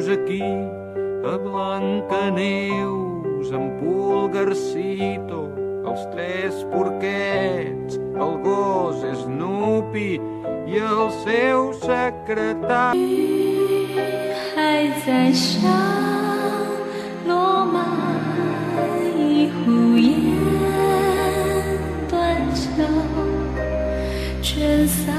aquí, a Blancaneus, en Pulgarcito, els tres porquets, el gos Snoopy i el seu secretari. 还在上，落马一呼烟断桥，春洒。